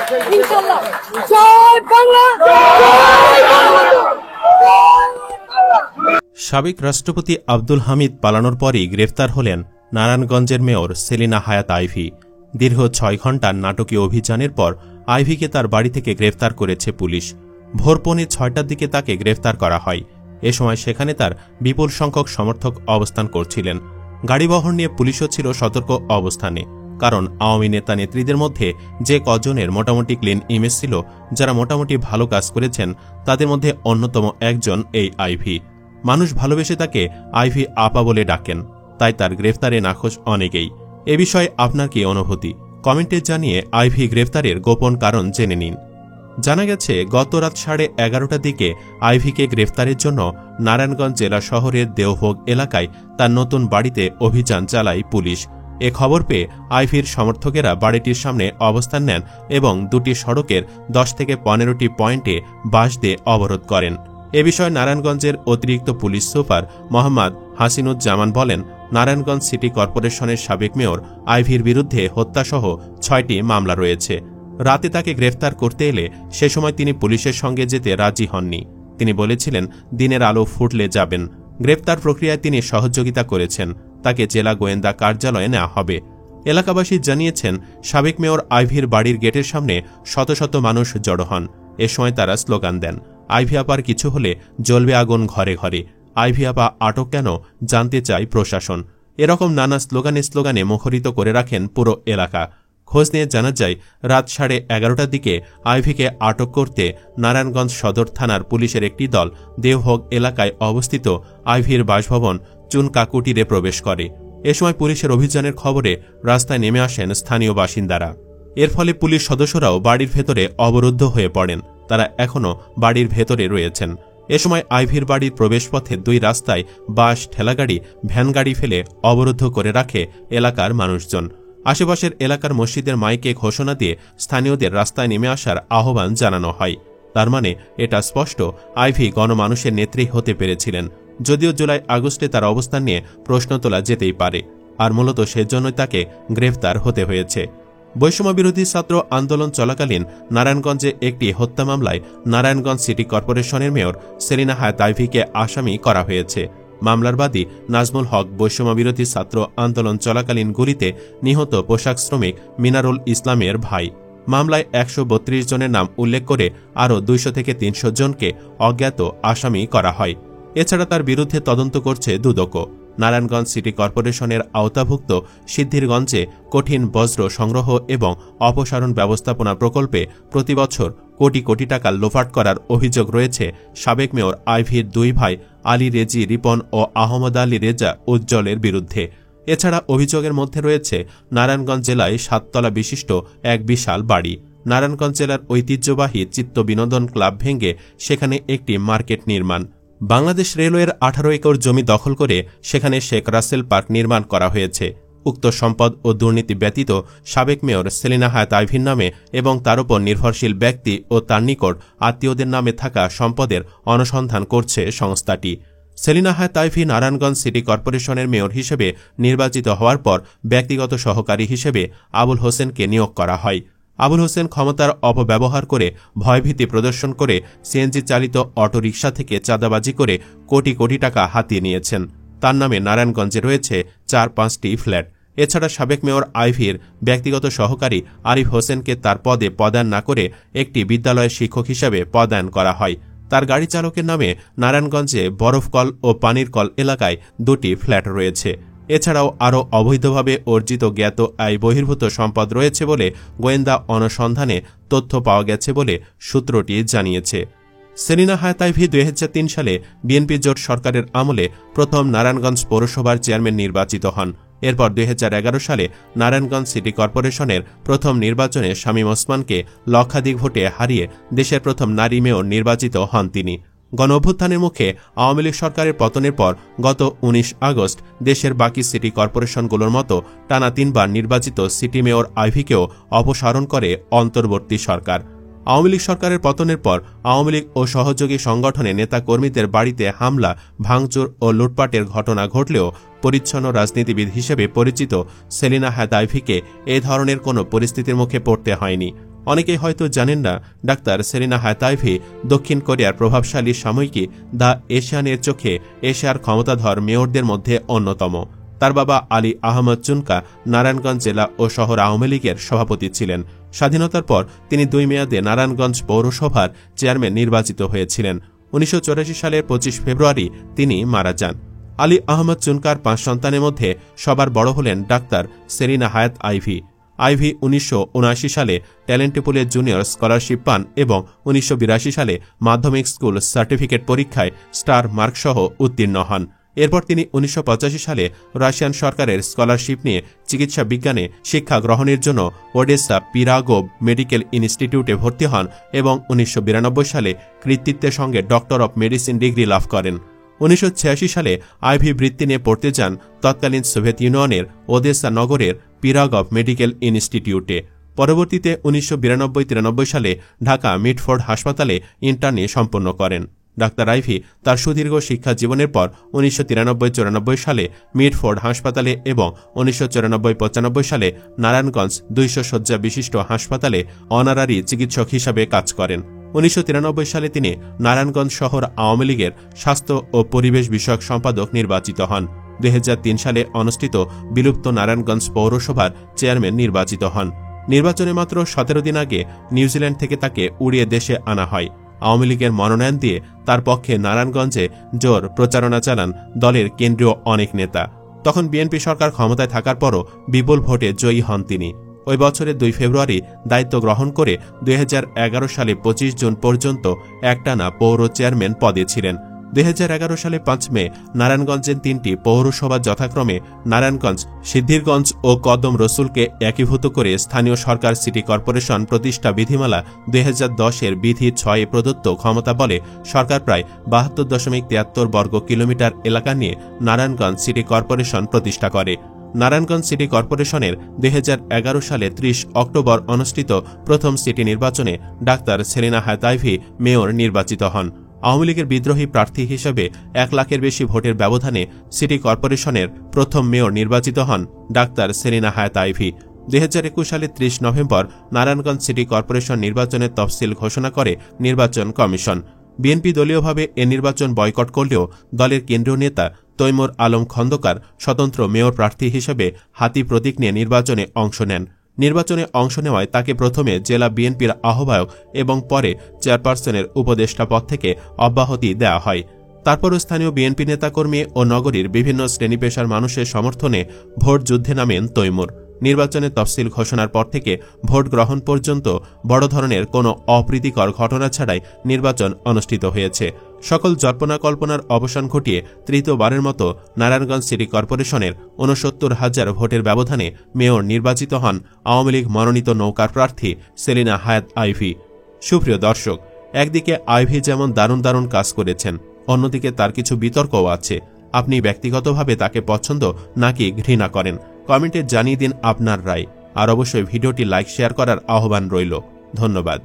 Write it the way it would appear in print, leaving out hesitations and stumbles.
ইনশাআল্লাহ। জয় বাংলা, জয় বাংলা। সাবেক রাষ্ট্রপতি আব্দুল হামিদ পালানোর পরই গ্রেফতার হলেন নারায়ণগঞ্জের মেয়র সেলিনা হায়াত আইভী। দীর্ঘ 6 ঘণ্টার নাটকীয় অভিযানের পর আইভীকে তার বাড়ি থেকে গ্রেফতার করেছে পুলিশ। ভোর পৌনে 6টার দিকে তাকে গ্রেফতার করা হয়। এ সময় সেখানে তার বিপুল সংখ্যক সমর্থক অবস্থান করছিলেন। গাড়িবহর নিয়ে পুলিশও ছিল সতর্ক অবস্থানে, কারণ আওয়ামী নেতা নেত্রীদের মধ্যে যে কজনের মোটামুটি ক্লিন ইমেজ ছিল, যারা মোটামুটি ভালো কাজ করেছেন, তাদের মধ্যে অন্যতম একজন এই আইভী। মানুষ ভালোবেসে তাকে আইভী আপা বলে ডাকেন, তাই তার গ্রেফতারে নাখোশ অনেকেই। এ বিষয়ে আপনার কি অনুভূতি? কমেন্টে জানিয়ে আইভী গ্রেফতারের গোপন কারণ জেনে নিন। জানা গেছে, গত রাত 11:30টার দিকে আইভীকে গ্রেফতারের জন্য নারায়ণগঞ্জ জেলা শহরের দেওভোগ এলাকায় তার নতুন বাড়িতে অভিযান চালায় পুলিশ। এ খবর পেয়ে আইভীর সমর্থকেরা বাড়িটির সামনে অবস্থান নেন এবং দুটি সড়কের 10 থেকে 15টি পয়েন্টে বাঁশ দিয়ে অবরোধ করেন। এ বিষয়ে নারায়ণগঞ্জের অতিরিক্ত পুলিশ সুপার মোহাম্মদ হাসিনুজ্জামান বলেন, নারায়ণগঞ্জ সিটি কর্পোরেশনের সাবেক মেয়র আইভীর বিরুদ্ধে হত্যাসহ 6টি মামলা রয়েছে। রাতে তাকে গ্রেফতার করতে এলে সে সময় তিনি পুলিশের সঙ্গে যেতে রাজি হননি। তিনি বলেছিলেন, দিনের আলো ফুটলে যাবেন। গ্রেফতার প্রক্রিয়ায় তিনি সহযোগিতা করেছেন। তাকে জেলা গোয়েন্দা কার্যালয়ে নেওয়া হবে। এলাকাবাসী জানিয়েছেন, সাবেক মেয়র আইভীর বাড়ির গেটের সামনে শত শত মানুষ জড়ো হন। এ সময় তারা স্লোগান দেন, আইভী আপার কিছু হলে জ্বলবে আগুন ঘরে ঘরে। আইভী আপা আটক কেন, জানতে চায় প্রশাসন। এরকম নানা স্লোগানে মুখরিত করে রাখেন পুরো এলাকা। খোঁজ নিয়ে জানা যায়, রাত 11:30টার দিকে আইভীকে আটক করতে নারায়ণগঞ্জ সদর থানার পুলিশের একটি দল দেওভোগ এলাকায় অবস্থিত আইভীর বাসভবন চুনকাকুটিরে প্রবেশ করে। এ সময় পুলিশের অভিযানের খবরে রাস্তায় নেমে আসেন স্থানীয় বাসিন্দারা। এর ফলে পুলিশ সদস্যরাও বাড়ির ভেতরে অবরুদ্ধ হয়ে পড়েন। তারা এখনও বাড়ির ভেতরে রয়েছেন। এ সময় আইভীর বাড়ির প্রবেশপথে 2 রাস্তায় বাস, ঠেলাগাড়ি, ভ্যানগাড়ি ফেলে অবরুদ্ধ করে রাখে এলাকার মানুষজন। আশেপাশের এলাকার মসজিদের মাইকে ঘোষণা দিয়ে স্থানীয়দের রাস্তায় নেমে আসার আহ্বান জানানো হয়। তার মানে এটা স্পষ্ট, আইভী গণমানুষের নেত্রী হতে পেরেছিলেন। যদিও জুলাই আগস্টে তার অবস্থান নিয়ে প্রশ্ন তোলা যেতেই পারে, আর মূলত সেজন্যই তাকে গ্রেফতার হতে হয়েছে। বৈষম্য বিরোধী ছাত্র আন্দোলন চলাকালীন নারায়ণগঞ্জে একটি হত্যা মামলায় নারায়ণগঞ্জ সিটি কর্পোরেশনের মেয়র সেলিনা হায়াত আইভীকে আসামি করা হয়েছে। মামলার বাদী নাজমুল হক বৈষম্য বিরোধী ছাত্র আন্দোলন চলাকালীন গুলিতে নিহত পোশাক শ্রমিক মিনারুল ইসলামের ভাই। মামলায় 132 জনের নাম উল্লেখ করে আরও 200 থেকে 300 জনকে অজ্ঞাত আসামি করা হয়। এছাড়া তার বিরুদ্ধে তদন্ত করছে দুদক। নারায়ণগঞ্জ সিটি কর্পোরেশনের আওতাভুক্ত সিদ্ধিরগঞ্জে কঠিন বজ্র সংগ্রহ এবং অপসারণ ব্যবস্থাপনা প্রকল্পে প্রতিবছর কোটি কোটি টাকা লোপাট করার অভিযোগ রয়েছে সাবেক মেয়র আইভীর 2 ভাই আলী রেজি রিপন ও আহমদ আলী রেজা উজ্জ্বলের বিরুদ্ধে। এছাড়া অভিযোগের মধ্যে রয়েছে নারায়ণগঞ্জ জেলায় 7 তলা বিশিষ্ট এক বিশাল বাড়ি। নারায়ণগঞ্জ জেলার ঐতিহ্যবাহী চিত্ত বিনোদন ক্লাব ভেঙে সেখানে একটি মার্কেট নির্মাণ। বাংলাদেশ রেলওয়ের 18 একর জমি দখল করে সেখানে শেখ রাসেল পার্ক নির্মাণ করা হয়েছে। উক্ত সম্পদ ও দুর্নীতি ব্যতীত সাবেক মেয়র সেলিনা হায়াত আইভীর নামে এবং তার উপর নির্ভরশীল ব্যক্তি ও তার নিকট আত্মীয়দের নামে থাকা সম্পদের অনুসন্ধান করছে সংস্থাটি। সেলিনা হায়াত আইভী নারায়ণগঞ্জ সিটি কর্পোরেশনের মেয়র হিসেবে নির্বাচিত হওয়ার পর ব্যক্তিগত সহকারী হিসেবে আবুল হোসেনকে নিয়োগ করা হয়। আবুল হোসেন ক্ষমতার অপব্যবহার করে ভয়ভীতি প্রদর্শন করে সিএনজি চালিত অটোরিকশা থেকে চাঁদাবাজি করে কোটি কোটি টাকা হাতিয়ে নিয়েছেন। তার নামে নারায়ণগঞ্জে রয়েছে 4-5টি ফ্ল্যাট। এছাড়া সাবেক মেয়র আইভীর ব্যক্তিগত সহকারী আরিফ হোসেনকে তার পদে পদায়ন না করে একটি বিদ্যালয়ের শিক্ষক হিসেবে পদায়ন করা হয়। তার গাড়ি চালকের নামে নারায়ণগঞ্জে বরফকল ও পানির কল এলাকায় 2টি ফ্ল্যাট রয়েছে। এছাড়াও আরও অবৈধভাবে অর্জিত জ্ঞাত আয় বহির্ভূত সম্পদ রয়েছে বলে গোয়েন্দা অনুসন্ধানে তথ্য পাওয়া গেছে বলে সূত্রটি জানিয়েছে। সেলিনা হায়াত আইভী 2003 সালে বিএনপি জোট সরকারের আমলে প্রথম নারায়ণগঞ্জ পৌরসভার চেয়ারম্যান নির্বাচিত হন। এরপর 2011 সালে নারায়ণগঞ্জ সিটি কর্পোরেশনের প্রথম নির্বাচনে শামীম ওসমানকে লক্ষাধিক ভোটে হারিয়ে দেশের প্রথম নারী মেয়র নির্বাচিত হন তিনি। গণঅভ্যুত্থানের মুখে আওয়ামী লীগ সরকারের পতনের পর গত 19 আগস্ট দেশের বাকি সিটি কর্পোরেশনগুলোর মতো টানা 3 বার নির্বাচিত সিটি মেয়র আইভীকেও অপসারণ করে অন্তর্বর্তী সরকার। আওয়ামী লীগ সরকারের পতনের পর আওয়ামী লীগ ও সহযোগী সংগঠনের নেতাকর্মীদের বাড়িতে হামলা, ভাঙচুর ও লুটপাটের ঘটনা ঘটলেও পরিচ্ছন্ন রাজনীতিবিদ হিসেবে পরিচিত সেলিনা হায়াত আইভীকে এ ধরনের কোনো পরিস্থিতির মুখে পড়তে হয়নি। অনেকেই হয়তো জানেন না, ডাক্তার সেলিনা হায়াত আইভি দক্ষিণ কোরিয়ার প্রভাবশালী সাময়িকী দ্য এশিয়ানের চোখে এশিয়ার ক্ষমতাধর মেয়রদের মধ্যে অন্যতম। তার বাবা আলী আহমদ চুনকা নারায়ণগঞ্জ জেলা ও শহর আওয়ামী লীগের সভাপতি ছিলেন। স্বাধীনতার পর তিনি 2 মেয়াদে নারায়ণগঞ্জ পৌরসভার চেয়ারম্যান নির্বাচিত হয়েছিলেন। 1984 সালের 25 ফেব্রুয়ারি তিনি মারা যান। আলী আহমদ চুনকার 5 সন্তানের মধ্যে সবার বড় হলেন ডাক্তার সেলিনা হায়াত আইভি। আইভি 1979 সালে ট্যালেন্ট পুলে জুনিয়র স্কলারশিপ পান এবং 1982 সালে মাধ্যমিক স্কুল সার্টিফিকেট পরীক্ষায় স্টার মার্কসহ উত্তীর্ণ হন। এরপর তিনি 1985 সালে রাশিয়ান সরকারের স্কলারশিপ নিয়ে চিকিৎসা বিজ্ঞানে শিক্ষা গ্রহণের জন্য ওডেসা পিরাগোভ মেডিকেল ইনস্টিটিউটে ভর্তি হন এবং 1992 সালে কৃতিত্বের সঙ্গে ডক্টর অব মেডিসিন ডিগ্রি লাভ করেন। 1986 সালে আইভি বৃত্তি নিয়ে পড়তে যান তৎকালীন সোভিয়েত ইউনিয়নের ওদেসা নগরের পিরাগভ মেডিকেল ইনস্টিটিউটে। পরবর্তীতে 1992-93 সালে ঢাকা মিডফোর্ড হাসপাতালে ইন্টার্নি সম্পন্ন করেন। ডাক্তার আইভি তার সুদীর্ঘ শিক্ষা জীবনের পর 1993-94 সালে মিডফোর্ড হাসপাতালে এবং 1994-95 সালে নারায়ণগঞ্জ 200 শয্যা বিশিষ্ট হাসপাতালে অনারারি চিকিৎসক হিসাবে কাজ করেন। 1993 সালে তিনি নারায়ণগঞ্জ শহর আওয়ামী লীগের স্বাস্থ্য ও পরিবেশ বিষয়ক সম্পাদক নির্বাচিত হন। 2003 সালে অনুষ্ঠিত বিলুপ্ত নারায়ণগঞ্জ পৌরসভার চেয়ারম্যান নির্বাচিত হন। নির্বাচনে মাত্র 17 দিন আগে নিউজিল্যান্ড থেকে তাকে উড়িয়ে দেশে আনা হয়। আওয়ামী লীগের মনোনয়ন দিয়ে তার পক্ষে নারায়ণগঞ্জে জোর প্রচারণা চালান দলের কেন্দ্রীয় অনেক নেতা। তখন বিএনপি সরকার ক্ষমতায় থাকার পরও বিপুল ভোটে জয়ী হন তিনি। ওই বছরের 2 ফেব্রুয়ারি দায়িত্ব গ্রহণ করে 2011 সালে 25 জুন পর্যন্ত একটানা পৌর চেয়ারম্যান পদে ছিলেন। 2011 সালে 5 মে নারায়ণগঞ্জের 3টি পৌরসভা যথাক্রমে নারায়ণগঞ্জ, সিদ্ধিরগঞ্জ ও কদম রসুলকে একীভূত করে স্থানীয় সরকার সিটি কর্পোরেশন প্রতিষ্ঠা বিধিমালা 2010-এর বিধি 6-এ প্রদত্ত ক্ষমতা বলে সরকার প্রায় 72.73 বর্গ কিলোমিটার এলাকা নিয়ে নারায়ণগঞ্জ সিটি কর্পোরেশন প্রতিষ্ঠা করে। নারায়ণগঞ্জ সিটি কর্পোরেশনের 2011 সালে 30 অক্টোবর অনুষ্ঠিত প্রথম সিটি নির্বাচনে ডাক্তার সেলিনা হায়াত আইভি মেয়র নির্বাচিত হন। আওয়ামী লীগের বিদ্রোহী প্রার্থী হিসেবে 1 লাখের বেশি ভোটের ব্যবধানে সিটি কর্পোরেশনের প্রথম মেয়র নির্বাচিত হন ডাক্তার সেলিনা হায়াত আইভি। 2021 সালে 30 নভেম্বর নারায়ণগঞ্জ সিটি কর্পোরেশন নির্বাচনের তফসিল ঘোষণা করে নির্বাচন কমিশন। বিএনপি দলীয়ভাবে এ নির্বাচন বয়কট করলেও দলের কেন্দ্রীয় নেতা তৈমুর আলম খন্দকার স্বতন্ত্র মেয়র প্রার্থী হিসেবে হাতি প্রতীক নিয়ে নির্বাচনে অংশ নেন। নির্বাচনে অংশ নেওয়ায় তাকে প্রথমে জেলা বিএনপির আহ্বায়ক এবং পরে চেয়ারপারসনের উপদেষ্টা পদ থেকে অব্যাহতি দেওয়া হয়। তারপরও স্থানীয় বিএনপি নেতাকর্মী ও নগরীর বিভিন্ন শ্রেণী পেশার মানুষের সমর্থনে ভোট যুদ্ধে নামেন তৈমুর। নির্বাচনের তফসিল ঘোষণার পর থেকে ভোট গ্রহণ পর্যন্ত বড় ধরনের কোনো অপ্রীতিকর ঘটনা ছাড়াই নির্বাচন অনুষ্ঠিত হয়েছে। সকল জল্পনা কল্পনার অবসান ঘটিয়ে তৃতীয়বারের মতো নারায়ণগঞ্জ সিটি কর্পোরেশনের 69,000 ভোটের ব্যবধানে মেয়র নির্বাচিত হন আওয়ামী লীগ মনোনীত নৌকার প্রার্থী সেলিনা হায়াত আইভি। সুপ্রিয় দর্শক, একদিকে আইভি যেমন দারুণ দারুণ কাজ করেছেন, অন্যদিকে তার কিছু বিতর্কও আছে। আপনি ব্যক্তিগতভাবে তাকে পছন্দ নাকি ঘৃণা করেন? কমেন্টে জানিয়ে দিন আপনার রায়। আর অবশ্যই ভিডিওটি লাইক শেয়ার করার আহ্বান রইল। ধন্যবাদ।